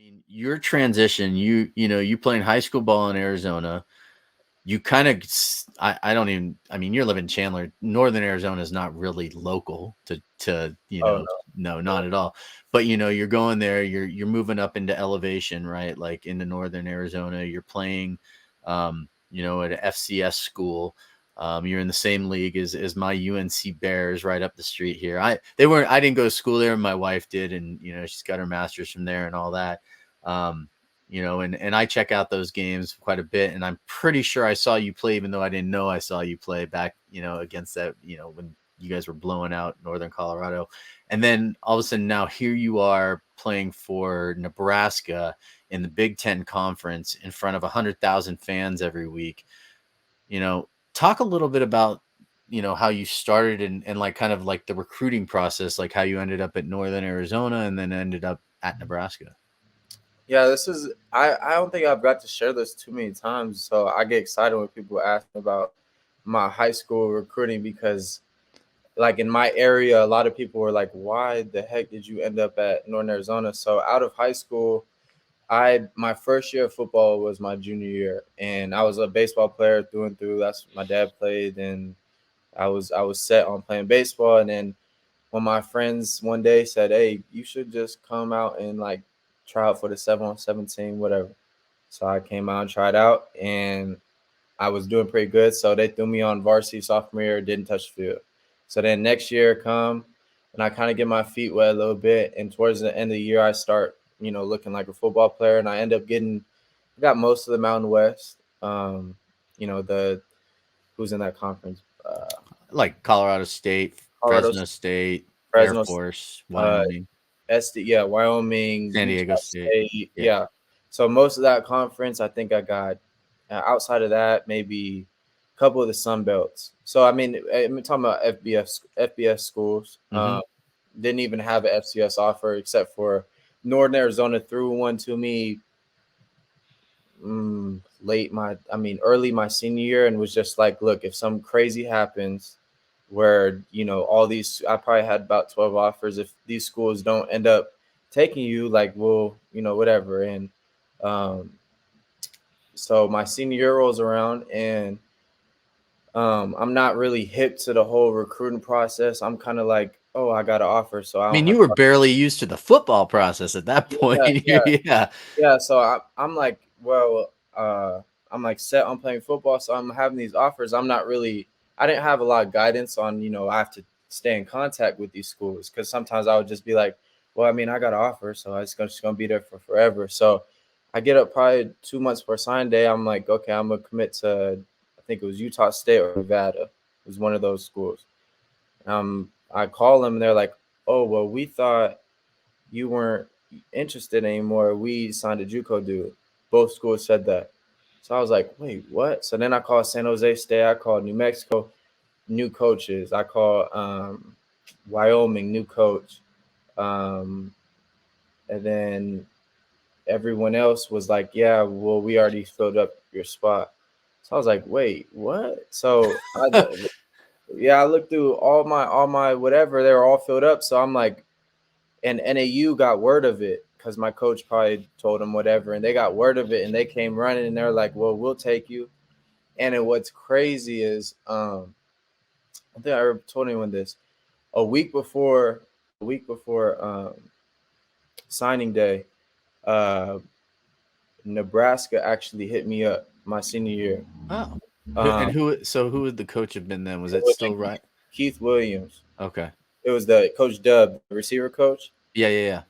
mean, your transition, you playing high school ball in Arizona, you kind of, I don't even, I mean, you're living in Chandler. Northern Arizona is not really local to, Oh no. no, Yeah. not at all. But, you're going there, you're moving up into elevation, right? Like into Northern Arizona, you're playing, at an FCS school. You're in the same league as my UNC Bears right up the street here. I didn't go to school there. My wife did. And, she's got her master's from there and all that. Um, and I check out those games quite a bit. And I'm pretty sure I saw you play, even though I didn't know I saw you play back, against that, when you guys were blowing out Northern Colorado. And then all of a sudden now here you are playing for Nebraska in the Big Ten Conference in front of 100,000 fans every week. Talk a little bit about, how you started and like kind of like the recruiting process, like how you ended up at Northern Arizona and then ended up at Nebraska. Yeah, this is I don't think I've got to share this too many times. So I get excited when people ask me about my high school recruiting because like in my area, a lot of people were like, why the heck did you end up at Northern Arizona? So out of high school, I my first year of football was my junior year, and I was a baseball player through and through. That's what my dad played, and I was set on playing baseball. And then when my friends one day said, "Hey, you should just come out and like try out for the 7-on-7 team, whatever." So I came out and tried out, and I was doing pretty good. So they threw me on varsity sophomore year, didn't touch the field. So then next year come, and I kind of get my feet wet a little bit. And towards the end of the year, I start, looking like a football player, and I end up got most of the Mountain West. The who's in that conference? Like Colorado State, Colorado, Fresno State, Air Fresno, Force, uh, Wyoming, SD, yeah, Wyoming, San Diego Utah State. State, Yeah. yeah. So most of that conference, I think I got. Outside of that, maybe a couple of the Sun Belts. So I mean, I'm talking about FBS schools. Mm-hmm. Didn't even have an FCS offer except for Northern Arizona threw one to me early my senior year, and was just like, look, if something crazy happens where all these, I probably had about 12 offers, if these schools don't end up taking you, like, we'll whatever. And um so my senior year rolls around, and I'm not really hip to the whole recruiting process. I'm kind of like, oh, I got an offer, so I I don't mean, have you were barely used to the football process at that point. yeah, yeah. Yeah. Yeah, so I'm like, well, I'm like set on playing football, so I'm having these offers. I didn't have a lot of guidance on, I have to stay in contact with these schools, because sometimes I would just be like, well, I mean, I got an offer, so I just gonna be there for forever. So I get up probably 2 months before sign day. I'm like, okay, I'm gonna commit to, I think it was Utah State or Nevada. It was one of those schools. I call them, and they're like, oh, well, we thought you weren't interested anymore. We signed a JUCO dude. Both schools said that. So I was like, wait, what? So then I called San Jose State. I called New Mexico, new coaches. I called Wyoming, new coach. Um, and then everyone else was like, yeah, well, we already filled up your spot. So I was like, wait, what? So yeah, I looked through all my whatever. They were all filled up. So I'm like, and NAU got word of it because my coach probably told them whatever, and they got word of it, and they came running, and they're like, "Well, we'll take you." What's crazy is, I think I told anyone this a week before signing day. Uh, Nebraska actually hit me up my senior year. Oh. Um, Who would the coach have been then? Was it it was still right? Keith Williams. Okay. It was the coach Dub, the receiver coach. Yeah. Yeah. Yeah.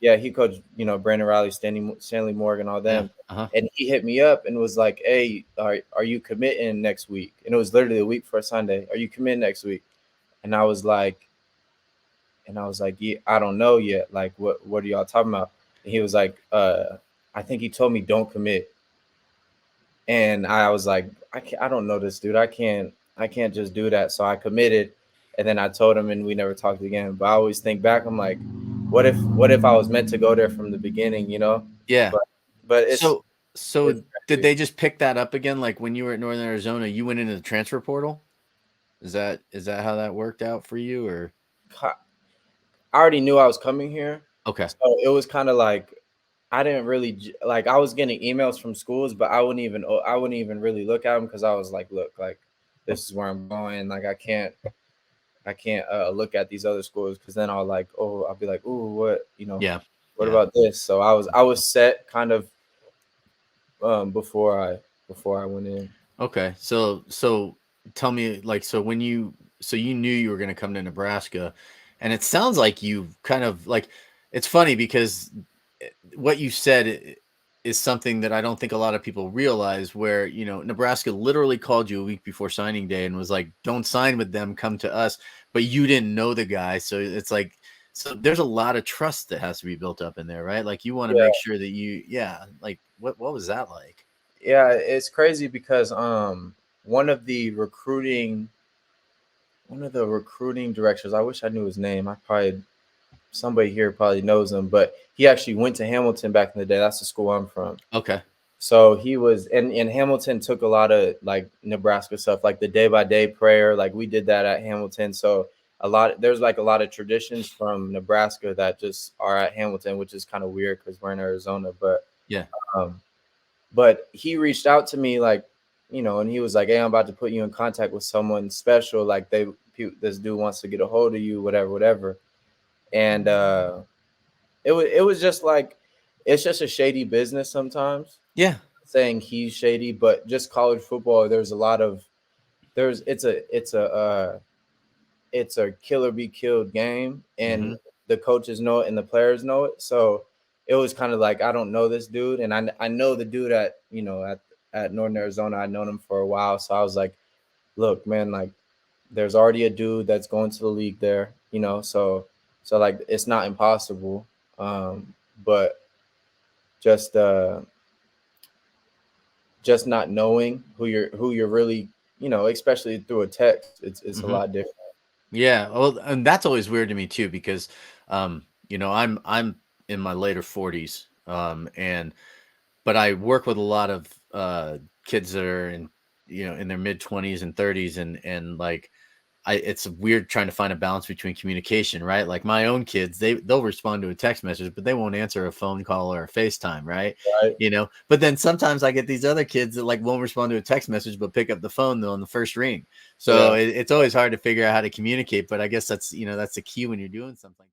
Yeah, he coached, Brandon Riley, Stanley Morgan, all Yeah. them. Uh-huh. And he hit me up and was like, "Hey, are you committing next week?" And it was literally a week for Sunday. "Are you committing next week?" And I was like, "Yeah, I don't know yet. Like, what are y'all talking about?" And he was like, I think he told me don't commit." And I was like, I don't know this dude. I can't just do that. So I committed, and then I told him, and we never talked again. But I always think back, I'm like, what if I was meant to go there from the beginning, Yeah. But but it's So so it's did crazy. they just pick that up again? Like when you were at Northern Arizona, you went into the transfer portal? Is that how that worked out for you or I already knew I was coming here, okay. so it was kind of like, I didn't really like. I was getting emails from schools, but I wouldn't even really look at them because I was like, look, like this is where I'm going. Like I can't look at these other schools because then I'll be like, ooh, Yeah. what Yeah. about this? So I was set kind of before I went in. Okay. So tell me, like, so you knew you were going to come to Nebraska, and it sounds like you kind of like, it's funny because what you said is something that I don't think a lot of people realize, where, Nebraska literally called you a week before signing day and was like, don't sign with them, come to us. But you didn't know the guy. So it's like, so there's a lot of trust that has to be built up in there, right? Like, you want to make Yeah, sure that yeah, like what was that like? yeah, it's crazy because one of the recruiting one of the recruiting directors, I wish I knew his name. I probably Somebody here probably knows him, but he actually went to Hamilton back in the day. That's the school I'm from. Okay. So he was, and Hamilton took a lot of like Nebraska stuff, like the day by day prayer. Like we did that at Hamilton. So there's like a lot of traditions from Nebraska that just are at Hamilton, which is kind of weird because we're in Arizona. Yeah. Um, but he reached out to me like, and he was like, "Hey, I'm about to put you in contact with someone special. Like this dude wants to get a hold of you, whatever, whatever." And it was just like, it's just a shady business sometimes. Yeah. Saying he's shady, but just college football, there's a lot of there's it's a kill or be killed game, and Hmm. the coaches know it and the players know it. So it was kind of like, I don't know this dude, and I know the dude at Northern Arizona. I'd known him for a while, so I was like, look, man, like there's already a dude that's going to the league there, so like it's not impossible, but just just not knowing who you're really, especially through a text, it's a Hmm. lot different. Yeah. Well, and that's always weird to me too, because, I'm in my later 40s, and but I work with a lot of kids that are in their mid 20s and 30s, and like, it's weird trying to find a balance between communication, right? Like, my own kids, they'll respond to a text message, but they won't answer a phone call or a FaceTime, right? Right. But then sometimes I get these other kids that like won't respond to a text message, but pick up the phone though on the first ring. So Yeah. it's always hard to figure out how to communicate. But I guess that's the key when you're doing something.